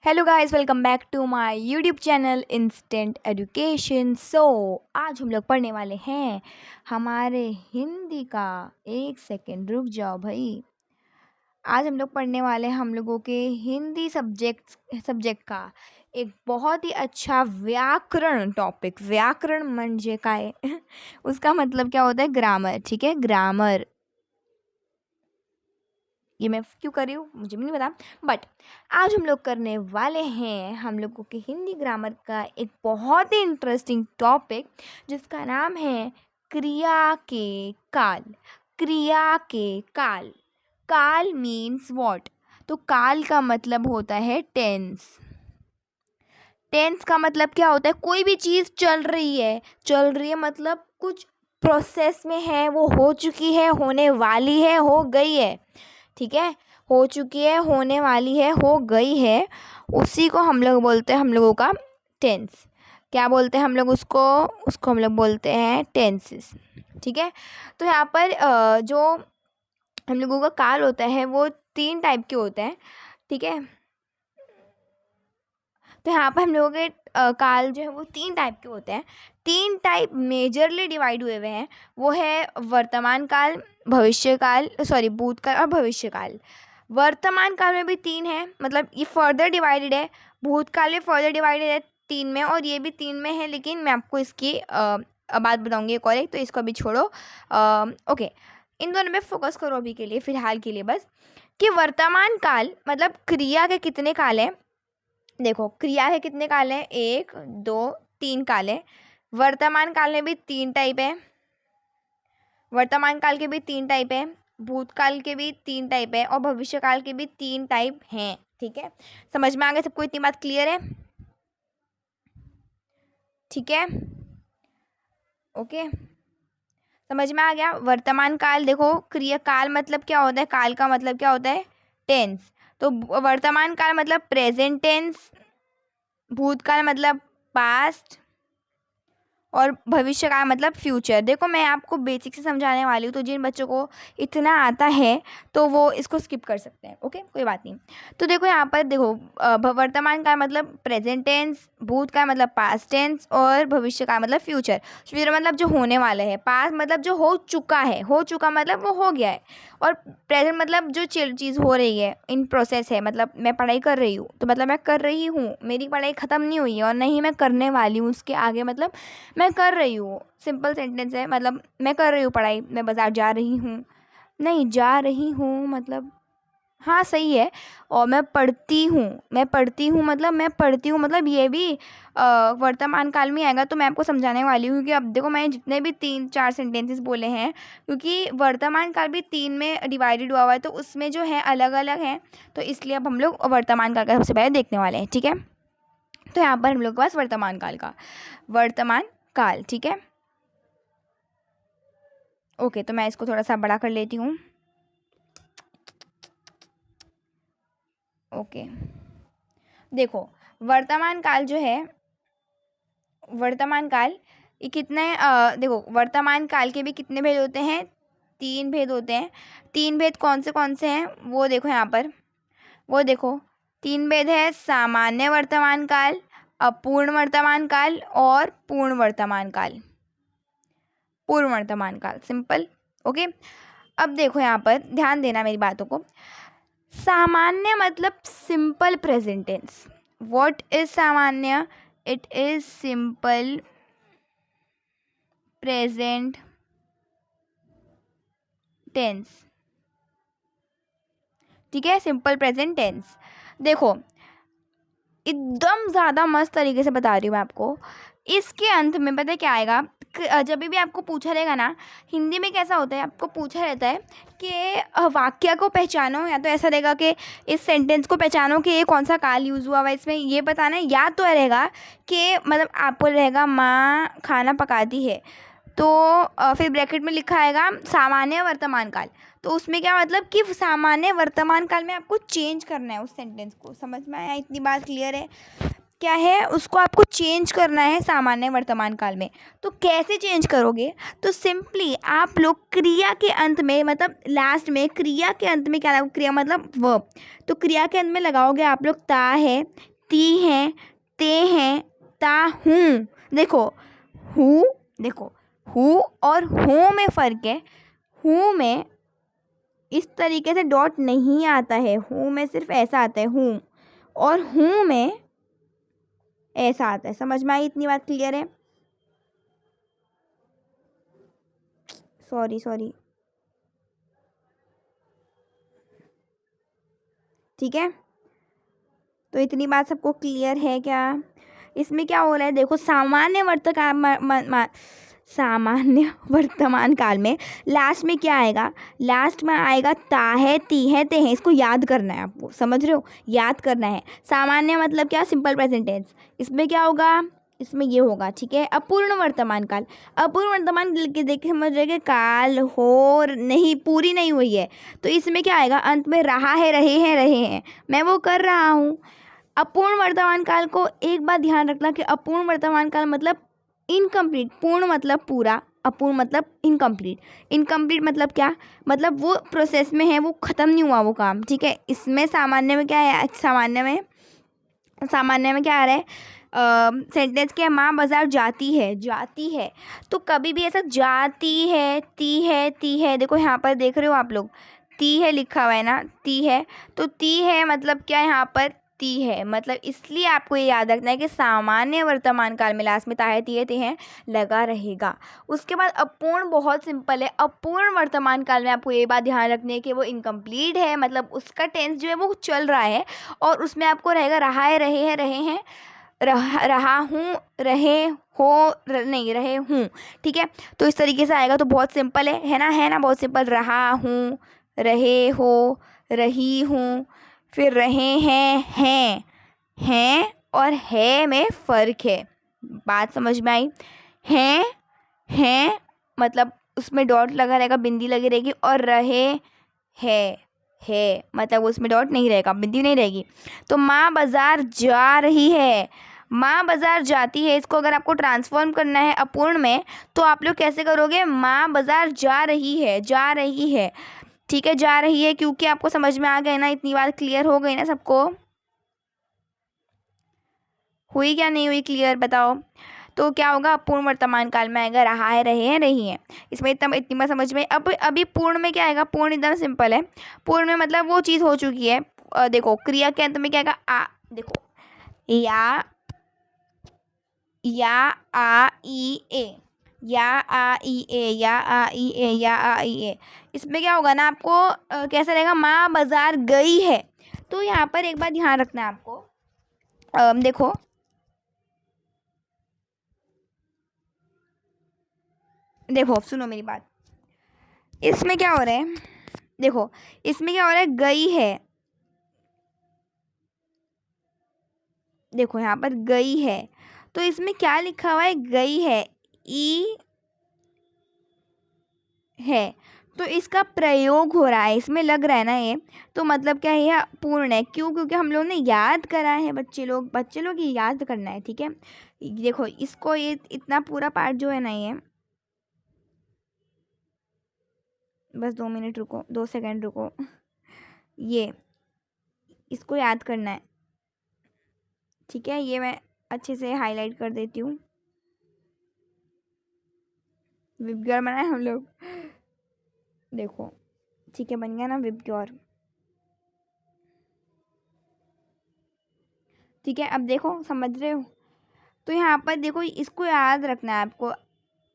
Hello guys, welcome back to my YouTube channel instant education. आज हम लोग पढ़ने वाले हैं हमारे हिंदी का। एक सेकेंड रुक जाओ भाई। आज हम लोग पढ़ने वाले हैं हम लोगों के हिंदी सब्जेक्ट का एक बहुत ही अच्छा व्याकरण टॉपिक। व्याकरण म्हणजे काय उसका मतलब क्या होता है? ग्रामर। ठीक है, ग्रामर। ये मैं क्यों कर रही हूँ मुझे भी नहीं पता, बट आज हम लोग करने वाले हैं हम लोगों के हिंदी ग्रामर का एक बहुत ही इंटरेस्टिंग टॉपिक जिसका नाम है क्रिया के काल। क्रिया के काल। काल मीन्स व्हाट? तो काल का मतलब होता है टेंस। टेंस का मतलब क्या होता है? कोई भी चीज़ चल रही है मतलब कुछ प्रोसेस में है, वो हो चुकी है, होने वाली है, हो गई है। ठीक है, हो चुकी है, होने वाली है, हो गई है, उसी को हम लोग बोलते हैं हम लोगों का टेंस। क्या बोलते हैं हम लोग उसको? उसको हम लोग बोलते हैं टेंसेस। ठीक है, तो यहाँ पर जो हम लोगों का काल होता है वो 3 टाइप के होते हैं। ठीक है, तो यहाँ पर हम लोगों के काल जो है वो 3 टाइप के होते हैं। 3 टाइप मेजरली डिवाइड हुए हुए हैं। वो है वर्तमान काल, भविष्य काल, सॉरी भूतकाल और भविष्य काल। वर्तमान काल में भी 3 है, मतलब ये फर्दर डिवाइडेड है। भूतकाल में फर्दर डिवाइडेड है 3 में, और ये भी 3 में है, लेकिन मैं आपको इसकी बात बताऊंगी एक और एक, तो इसको अभी छोड़ो। ओके, इन दोनों में फोकस करो अभी के लिए, फिलहाल के लिए बस। कि वर्तमान काल मतलब क्रिया के कितने काल हैं? देखो, क्रिया के कितने काल हैं? 1 2 3 काल हैं। वर्तमान काल में भी 3 टाइप है। वर्तमान काल के भी 3 टाइप है, भूतकाल के भी 3 टाइप है, और भविष्य काल के भी 3 टाइप हैं। ठीक है, समझ में आ गया सबको? इतनी बात क्लियर है? ठीक है, ओके, समझ में आ गया। वर्तमान काल देखो, क्रिया काल मतलब क्या होता है? काल का मतलब क्या होता है? टेंस। तो वर्तमान काल मतलब प्रेजेंट टेंस, भूतकाल मतलब पास्ट, और भविष्य का मतलब फ्यूचर। देखो, मैं आपको बेसिक से समझाने वाली हूँ, तो जिन बच्चों को इतना आता है तो वो इसको स्किप कर सकते हैं। ओके, कोई बात नहीं। तो देखो यहाँ पर देखो, वर्तमान का मतलब प्रेजेंट टेंस, भूत का मतलब पास्ट टेंस, और भविष्य का मतलब फ्यूचर। फ्यूचर मतलब जो होने वाला है, पास्ट मतलब जो हो चुका है, हो चुका मतलब वो हो गया है, और प्रेजेंट मतलब जो चीज़ हो रही है, इन प्रोसेस है, मतलब मैं पढ़ाई कर रही हूँ तो मतलब मैं कर रही हूँ, मेरी पढ़ाई ख़त्म नहीं हुई है और नहीं मैं करने वाली हूँ उसके आगे, मतलब मैं कर रही हूँ। सिंपल सेंटेंस है, मतलब मैं कर रही हूँ पढ़ाई, मैं बाज़ार जा रही हूँ, नहीं जा रही हूँ मतलब हाँ सही है। और मैं पढ़ती हूँ, मतलब मैं पढ़ती हूँ, मतलब ये भी वर्तमान काल में आएगा। तो मैं आपको समझाने वाली हूँ कि अब देखो, मैंने जितने भी 3-4 सेंटेंसेस बोले हैं, क्योंकि वर्तमान काल भी 3 में डिवाइडेड हुआ है, तो उसमें जो है अलग अलग हैं, तो इसलिए अब हम लोग वर्तमान काल का सबसे पहले देखने वाले हैं। ठीक है, तो यहाँ पर हम लोग के पास वर्तमान काल का वर्तमान काल। ठीक है, ओके, तो मैं इसको थोड़ा सा बड़ा कर लेती हूँ। ओके, देखो, वर्तमान काल जो है, वर्तमान काल ये कितने देखो, वर्तमान काल के भी कितने भेद होते हैं? 3 भेद होते हैं। 3 भेद कौन से हैं वो देखो यहाँ पर, वो देखो, 3 भेद है: सामान्य वर्तमान काल, अपूर्ण वर्तमान काल, और पूर्ण वर्तमान काल। पूर्ण वर्तमान काल, सिंपल। ओके, अब देखो यहाँ पर ध्यान देना मेरी बातों को। सामान्य मतलब simple present tense. What is सामान्य? It is simple present tense. ठीक है, सिंपल प्रेजेंट टेंस। देखो, एकदम ज़्यादा मस्त तरीके से बता रही हूँ मैं आपको। इसके अंत में पता है क्या आएगा? जब भी आपको पूछा रहेगा ना, हिंदी में कैसा होता है, आपको पूछा रहता है कि वाक्य को पहचानो, या तो ऐसा रहेगा कि इस सेंटेंस को पहचानो कि ये कौन सा काल यूज़ हुआ हुआ है, इसमें ये बताना है, या तो रहेगा कि मतलब आपको रहेगा माँ खाना पकाती है, तो फिर ब्रैकेट में लिखा आएगा सामान्य वर्तमान काल। तो उसमें क्या मतलब कि सामान्य वर्तमान काल में आपको चेंज करना है उस सेंटेंस को। समझ में आया? इतनी बात क्लियर है? क्या है, उसको आपको चेंज करना है सामान्य वर्तमान काल में। तो कैसे चेंज करोगे? तो सिंपली आप लोग क्रिया के अंत में, मतलब लास्ट में क्रिया के अंत में क्या लगाओ? क्रिया मतलब वर्ब, तो क्रिया के अंत में लगाओगे आप लोग ता है, ती है, ते हैं, ता, हूँ। देखो हूँ, देखो हूँ और हूँ में फ़र्क है। हूँ में इस तरीके से डॉट नहीं आता है, हूँ में सिर्फ ऐसा आता है हूँ, और हूँ में ऐसा आता है। समझ में आई? इतनी बात क्लियर है? सॉरी, ठीक है, तो इतनी बात सबको क्लियर है क्या? इसमें क्या हो रहा है, देखो सामान्य वर्तमान काल में लास्ट में क्या आएगा? लास्ट में आएगा ता है, ती है, ते हैं। इसको याद करना है आपको, समझ रहे हो? याद करना है। सामान्य मतलब क्या? Simple present tense. इसमें क्या होगा? इसमें ये होगा, ठीक है। अपूर्ण वर्तमान काल, अपूर्ण वर्तमान के देख समझ रहे कि काल हो नहीं, पूरी नहीं हुई है, तो इसमें क्या आएगा? अंत में रहा है, रहे हैं, मैं वो कर रहा हूँ। अपूर्ण वर्तमान काल को एक बात ध्यान रखना कि अपूर्ण वर्तमान काल मतलब इनकम्प्लीट, पूर्ण मतलब पूरा, अपूर्ण मतलब इनकम्प्लीट। इनकम्प्लीट मतलब क्या? मतलब वो प्रोसेस में है, वो ख़त्म नहीं हुआ वो काम, ठीक है। इसमें सामान्य में क्या है? सामान्य में क्या आ रहा है? सेंटेंस क्या है? माँ बाज़ार जाती है, तो कभी भी ऐसा जाती है, ती है, देखो यहाँ पर देख रहे हो आप लोग, ती है लिखा हुआ है ना, ती है, तो ती है मतलब क्या? यहाँ पर ती है, मतलब इसलिए आपको ये याद रखना है कि सामान्य वर्तमान काल में लास्ट में ता है, ती है, ते हैं लगा रहेगा। उसके बाद अपूर्ण बहुत सिंपल है। अपूर्ण वर्तमान काल में आपको ये बात ध्यान रखनी है कि वो इनकम्प्लीट है, मतलब उसका टेंस जो है वो चल रहा है, और उसमें आपको रहेगा रहा है, रहे हैं, रहा हूँ, रहे हो, नहीं रहे हूँ, ठीक है। तो इस तरीके से आएगा, तो बहुत सिंपल है ना, बहुत सिंपल। रहा हूँ, रहे हो, रही हूँ, फिर रहे हैं और है में फ़र्क है। बात समझ में आई? हैं मतलब उसमें डॉट लगा रहेगा, बिंदी लगी रहेगी, और रहे है मतलब उसमें डॉट नहीं रहेगा, बिंदी नहीं रहेगी। तो माँ बाज़ार जा रही है, माँ बाज़ार जाती है, इसको अगर आपको ट्रांसफॉर्म करना है अपूर्ण में, तो आप लोग कैसे करोगे? माँ बाज़ार जा रही है, ठीक है, जा रही है, क्योंकि आपको समझ में आ गए ना? इतनी बात क्लियर हो गई ना सबको? हुई क्या नहीं हुई क्लियर, बताओ? तो क्या होगा? पूर्ण वर्तमान काल में आएगा रहा है, रहे हैं, रही हैं। इसमें इतनी बात समझ में। अब अभी पूर्ण में क्या आएगा? पूर्ण एकदम सिंपल है। पूर्ण में मतलब वो चीज़ हो चुकी है। देखो क्रिया के अंत में क्या आएगा? देखो या आ ई ए, या आ ई ए। इसमें क्या होगा ना आपको? कैसा रहेगा? माँ बाज़ार गई है। तो यहाँ पर एक बात ध्यान रखना है आपको। देखो सुनो मेरी बात। इसमें क्या हो रहा है? देखो इसमें क्या हो रहा है? गई है, देखो यहाँ पर गई है, तो इसमें क्या लिखा हुआ है? गई है, ई है, तो इसका प्रयोग हो रहा है, इसमें लग रहा है ना ये, तो मतलब क्या है? यह पूर्ण है। क्यों? क्योंकि हम लोग ने याद करा है, बच्चे लोग ये याद करना है, ठीक है। देखो इसको, ये इतना पूरा पार्ट जो है ना, ये बस 2 मिनट रुको, 2 सेकंड रुको, ये इसको याद करना है, ठीक है। ये मैं अच्छे से हाईलाइट कर देती हूँ। विबग्योर बनाए हम लोग, देखो ठीक है, बन गया ना विबग्योर, ठीक है। अब देखो समझ रहे हो? तो यहाँ पर देखो इसको याद रखना है आपको।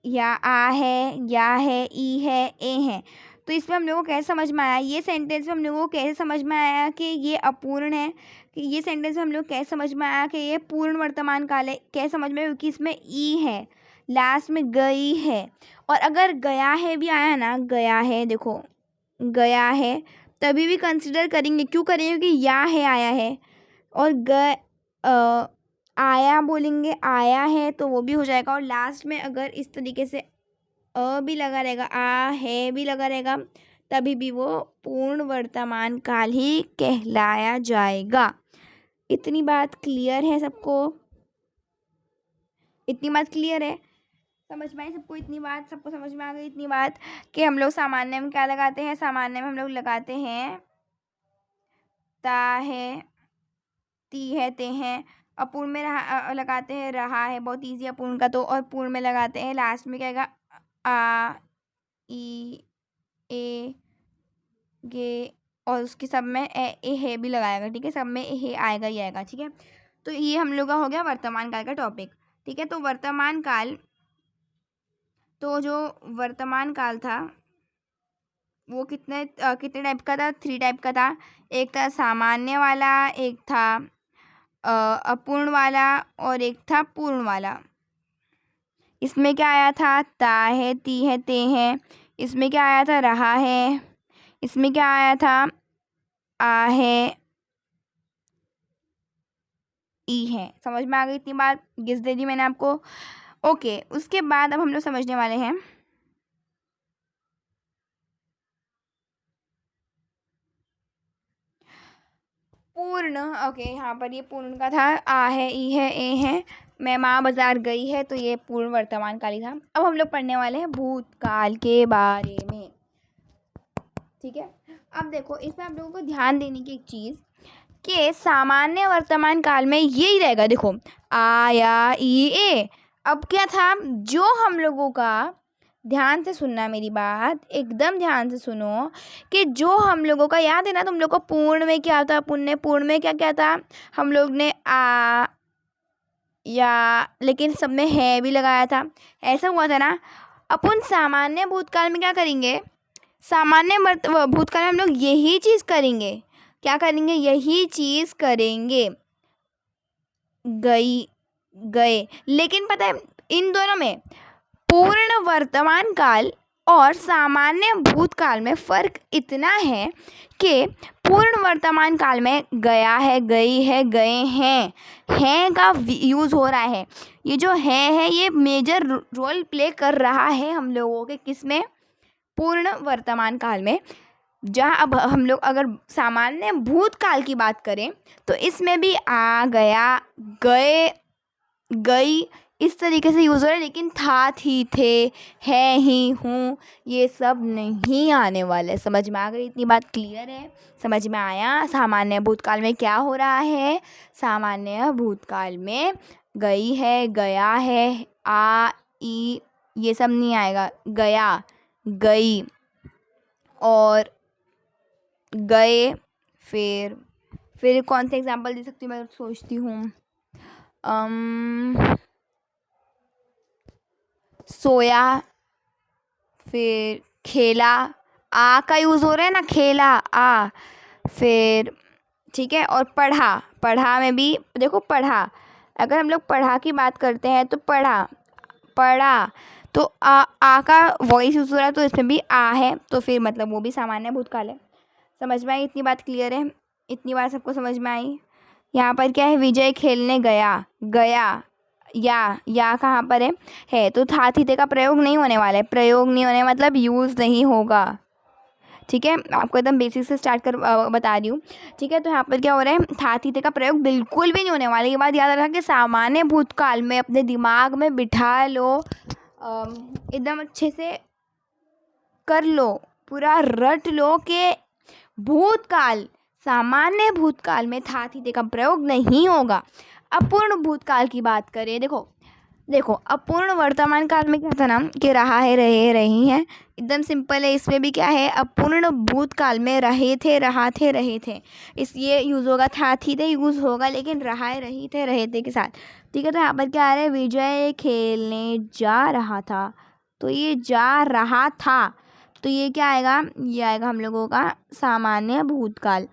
या आ है, या है, ई है, ए है। तो इसमें हम लोगों को कैसे समझ में आया? ये सेंटेंस में हम लोगों को कैसे समझ में आया कि ये अपूर्ण है? कि ये सेंटेंस में हम लोग कैसे समझ में आया कि ये पूर्ण वर्तमान काल है? कैसे समझ में? क्योंकि इसमें ई है, लास्ट में गई है। और अगर गया है भी आया ना, गया है, देखो गया है, तभी भी कंसिडर करेंगे। क्यों करेंगे? क्योंकि या है, आया है, और अ, आया बोलेंगे, आया है, तो वो भी हो जाएगा। और लास्ट में अगर इस तरीके से भी लगा रहेगा, आ है भी लगा रहेगा, तभी भी वो पूर्ण वर्तमान काल ही कहलाया जाएगा। इतनी बात क्लियर है सबको? इतनी बात क्लियर है? समझ में आई सबको? इतनी बात सबको समझ में आ गई? इतनी बात कि हम लोग सामान्य में क्या लगाते हैं? सामान्य में हम लोग लगाते हैं ता है, ती है, ते हैं। अपूर्ण में लगाते हैं रहा है, बहुत ईजी अपूर्ण का तो। और पूर्ण में लगाते हैं लास्ट में क्या आएगा, आ, ई, ए, गे, और उसके सब में ए है भी लगाएगा। ठीक है, सब में ए आएगा ही आएगा। ठीक है, तो ये हम लोग का हो गया वर्तमान काल का टॉपिक। ठीक है, तो वर्तमान काल, तो जो वर्तमान काल था वो कितने टाइप का था, 3 टाइप का था। एक था सामान्य वाला, एक था अपूर्ण वाला, और एक था पूर्ण वाला। इसमें क्या आया था, ता है, ती है, ते हैं। इसमें क्या आया था, रहा है। इसमें क्या आया था, आ है, ई है। समझ में आ गई इतनी बात, गिस दे दी मैंने आपको। ओके, उसके बाद अब हम लोग समझने वाले हैं पूर्ण। ओके, यहाँ पर ये पूर्ण का था, आ है, ई है, ए है। मैं माँ बाजार गई है, तो ये पूर्ण वर्तमान काल ही था। अब हम लोग पढ़ने वाले हैं भूतकाल के बारे में। ठीक है, अब देखो इसमें आप लोगों को ध्यान देने की एक चीज़ कि सामान्य वर्तमान काल में यही रहेगा। देखो, आ, या, ई, ए। अब क्या था, जो हम लोगों का, ध्यान से सुनना मेरी बात, एकदम ध्यान से सुनो, कि जो हम लोगों का याद है ना, तुम लोग को पूर्ण में क्या था, पूर्ण में क्या क्या था, हम लोग ने आ, या, लेकिन सब में है भी लगाया था। ऐसा हुआ था ना। अपन सामान्य भूतकाल में क्या करेंगे, भूतकाल में हम लोग यही चीज़ करेंगे। क्या करेंगे, यही चीज़ करेंगे, गई, गए। लेकिन पता है इन दोनों में, पूर्ण वर्तमान काल और सामान्य भूतकाल में फ़र्क इतना है कि पूर्ण वर्तमान काल में गया है, गई है, गए हैं का यूज़ हो रहा है। ये जो है ये मेजर रोल प्ले कर रहा है हम लोगों के किस में, पूर्ण वर्तमान काल में। जहाँ अब हम लोग अगर सामान्य भूतकाल की बात करें तो इसमें भी आ, गया, गए, गई इस तरीके से यूज़ हो रहा है। लेकिन था, थी, थे, है, ही, हूँ, ये सब नहीं आने वाले। समझ में आ गई इतनी बात, क्लियर है, समझ में आया सामान्य भूतकाल में क्या हो रहा है। सामान्य भूतकाल में गई है, गया है, आ, ई, ये सब नहीं आएगा। गया, गई और गए। फिर कौन से एग्जाम्पल दे सकती हूँ, मैं सोचती हूँ। सोया, फिर खेला, आ का यूज़ हो रहा है ना, खेला, आ। फिर ठीक है, और पढ़ा में भी देखो, पढ़ा, अगर हम लोग पढ़ा की बात करते हैं तो पढ़ा तो आ का वॉइस यूज़ हो रहा है, तो इसमें भी आ है, तो फिर मतलब वो भी सामान्य भूतकाल है। समझ में आई इतनी बात, क्लियर है इतनी बात सबको समझ में आई। यहाँ पर क्या है, विजय खेलने गया, गया, या कहाँ पर है तो था, थीते का प्रयोग नहीं होने वाला है। प्रयोग नहीं होने मतलब यूज़ नहीं होगा। ठीक है, आपको एकदम बेसिक से स्टार्ट कर बता रही हूँ। ठीक है, तो यहाँ पर क्या हो रहा है, था, थीते का प्रयोग बिल्कुल भी नहीं होने वाला। ये बात याद रखा कि सामान्य भूतकाल में अपने दिमाग में बिठा लो, एकदम अच्छे से कर लो, पूरा रट लो कि भूतकाल, सामान्य भूतकाल में था, थीते का प्रयोग नहीं होगा। अपूर्ण भूतकाल की बात करें, देखो अपूर्ण वर्तमान काल में क्या था ना, कि रहा है, रहे, रही हैं, एकदम सिंपल है। इसमें भी क्या है, अपूर्ण भूतकाल में रहे थे, रहा थे, रहे थे, इस ये यूज़ होगा, था, थी, थे यूज़ होगा, लेकिन रहा है, रही थे, रहे थे के साथ। ठीक है, तो यहाँ पर क्या आ रहा है, विजय खेलने जा रहा था, तो ये जा रहा था, तो ये क्या आएगा, ये आएगा हम लोगों का सामान्य भूतकाल।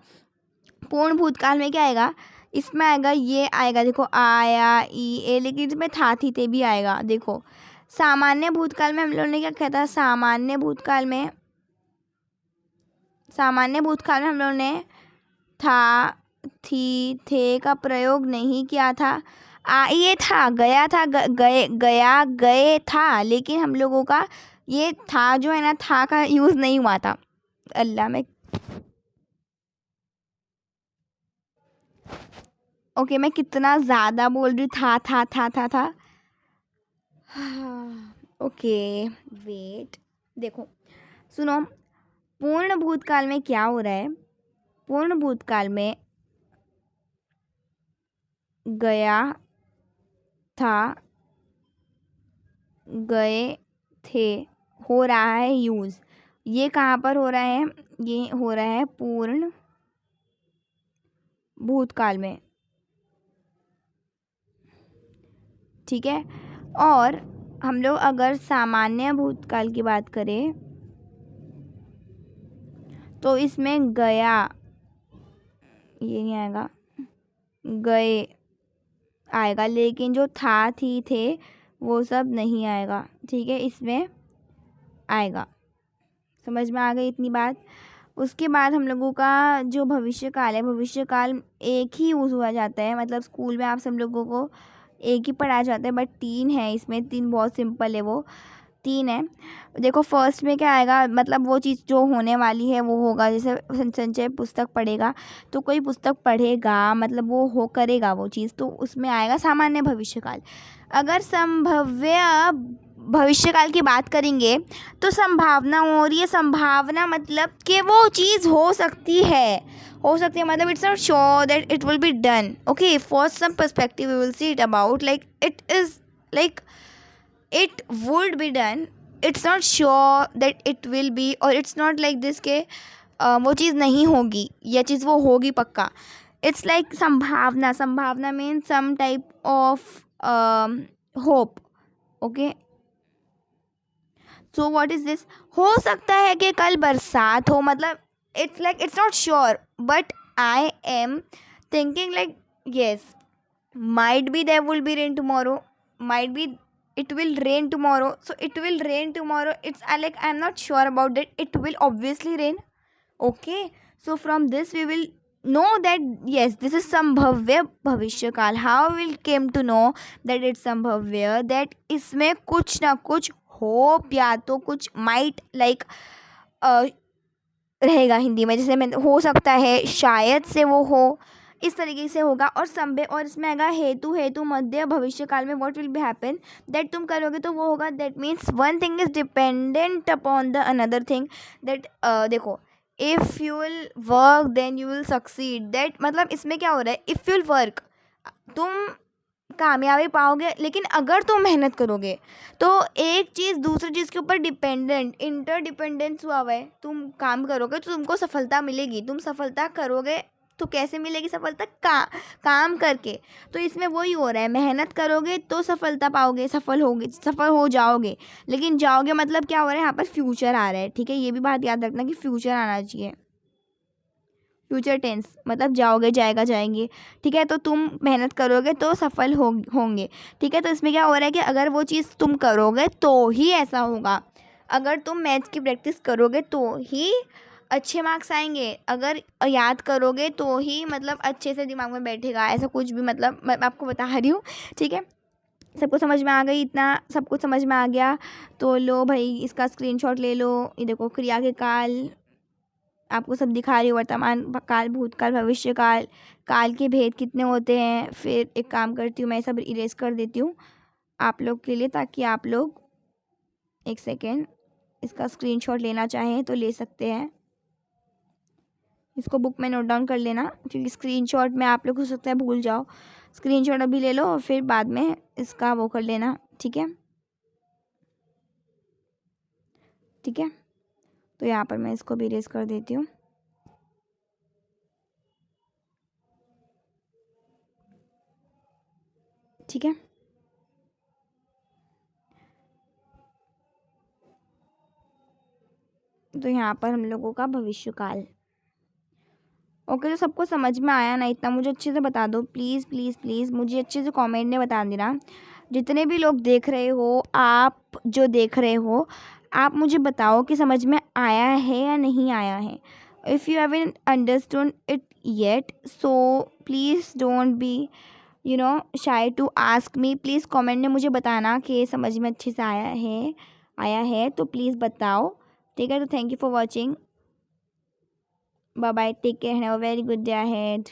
पूर्ण भूतकाल में क्या आएगा, इसमें आएगा, ये आएगा, देखो आया, ई, ए, लेकिन इसमें था, थी, ते भी आएगा। देखो सामान्य भूतकाल में हम लोगों ने क्या किया था, सामान्य भूतकाल में हम लोगों ने था, थी, थे का प्रयोग नहीं किया था। ये था, गया था, गए, गया, गए था, लेकिन हम लोगों का ये था जो है ना, था का यूज़ नहीं हुआ था। अल्लाह में ओके, मैं कितना ज़्यादा बोल रही, था। ओके, वेट, देखो सुनो, पूर्ण भूतकाल में क्या हो रहा है, पूर्ण भूतकाल में गया था, गए थे, हो रहा है यूज़। ये कहाँ पर हो रहा है? ये हो रहा है पूर्ण भूतकाल में, ठीक है। और हम लोग अगर सामान्य भूतकाल की बात करें तो इसमें गया, ये नहीं आएगा, गए आएगा, लेकिन जो था, थी, थे, वो सब नहीं आएगा, ठीक है। इसमें आएगा। समझ में आ गई इतनी बात? उसके बाद हम लोगों का जो भविष्य काल है, भविष्य काल एक ही यूज़ हुआ जाता है, मतलब स्कूल में आप सब लोगों को एक ही पढ़ाया जाता है, बट 3 है इसमें। 3 बहुत सिंपल है, वो 3 है। देखो फर्स्ट में क्या आएगा, मतलब वो चीज़ जो होने वाली है वो होगा। जैसे संचय पुस्तक पढ़ेगा तो कोई पुस्तक पढ़ेगा, मतलब वो हो करेगा वो चीज़, तो उसमें आएगा सामान्य भविष्यकाल। अगर संभाव्य भविष्यकाल की बात करेंगे तो संभावना, और ये संभावना मतलब कि वो चीज़ हो सकती है, मतलब it's not sure that it will be done. Okay, for some perspective we will see it about like it is like it would be done, it's not sure that it will be, और it's not like this के वो चीज़ नहीं होगी, यह चीज़ वो होगी पक्का। it's like संभावना, संभावना means some type of hope, okay। so what is this? हो सकता है कि कल बरसात हो, मतलब it's like it's not sure but I am thinking like yes, might be there will be rain tomorrow, might be it will rain tomorrow, so it will rain tomorrow, it's like I'm not sure about that, it will obviously rain, okay। so from this we will know that yes, this is संभव्य भविष्य काल। how will came to know that it's संभव्य, that इसमें कुछ ना कुछ hope या तो कुछ might like रहेगा हिंदी में, जैसे मैं हो सकता है, शायद से वो हो, इस तरीके से होगा। और संभव, और इसमें आएगा हेतु, हेतु मध्य भविष्य काल में what will be happen, that तुम करोगे तो वो होगा। That means one thing is dependent upon the another thing, that देखो if you will work then you will succeed, that मतलब इसमें क्या हो रहा है, इफ़ यू विल वर्क तुम कामयाबी पाओगे, लेकिन अगर तुम मेहनत करोगे तो एक चीज़ दूसरी चीज़ के ऊपर डिपेंडेंट, इंटरडिपेंडेंस हुआ है। तुम काम करोगे तो तुमको सफलता मिलेगी, तुम सफलता करोगे तो कैसे मिलेगी सफलता? काम करके। तो इसमें वही हो रहा है, मेहनत करोगे तो सफलता पाओगे, सफल हो जाओगे। लेकिन जाओगे मतलब क्या हो रहा है, यहाँ पर फ्यूचर आ रहा है, ठीक है। ये भी बात याद रखना कि फ्यूचर आना चाहिए, फ्यूचर टेंस मतलब जाओगे, जाएगा, जाएंगे, ठीक है। तो तुम मेहनत करोगे तो सफल होंगे, ठीक है। तो इसमें क्या हो रहा है कि अगर वो चीज़ तुम करोगे तो ही ऐसा होगा, अगर तुम मैथ्स की प्रैक्टिस करोगे तो ही अच्छे मार्क्स आएंगे, अगर याद करोगे तो ही मतलब अच्छे से दिमाग में बैठेगा, ऐसा कुछ भी, मतलब मैं आपको बता रही हूँ, ठीक है। सबको समझ में आ गई? इतना सब कुछ समझ में आ गया तो लो भाई, इसका स्क्रीनशॉट ले लो। ये देखो क्रिया के काल आपको सब दिखा रही हूँ, वर्तमान काल, भूतकाल, भविष्य काल, काल के भेद कितने होते हैं। फिर एक काम करती हूँ, मैं सब इरेज कर देती हूँ आप लोग के लिए, ताकि आप लोग एक सेकेंड इसका स्क्रीनशॉट लेना चाहें तो ले सकते हैं। इसको बुक में नोट डाउन कर लेना, क्योंकि स्क्रीनशॉट में आप लोग हो सकता है भूल जाओ। स्क्रीनशॉट अभी ले लो और फिर बाद में इसका वो कर लेना, ठीक है, ठीक है। तो यहाँ पर मैं इसको भी इरेज कर देती हूँ, ठीक है। तो यहाँ पर हम लोगों का भविष्यकाल, ओके। तो सबको समझ में आया ना? इतना मुझे अच्छे से बता दो प्लीज़ प्लीज़ प्लीज़, मुझे अच्छे से कमेंट में बता देना। जितने भी लोग देख रहे हो, आप जो देख रहे हो, आप मुझे बताओ कि समझ में आया है या नहीं आया है। If you haven't understood it yet, so please don't be shy to ask me. Please comment में मुझे बताना कि समझ में अच्छे से आया है तो प्लीज़ बताओ, ठीक है। तो thank you for watching, bye bye, take care, have a very good day ahead.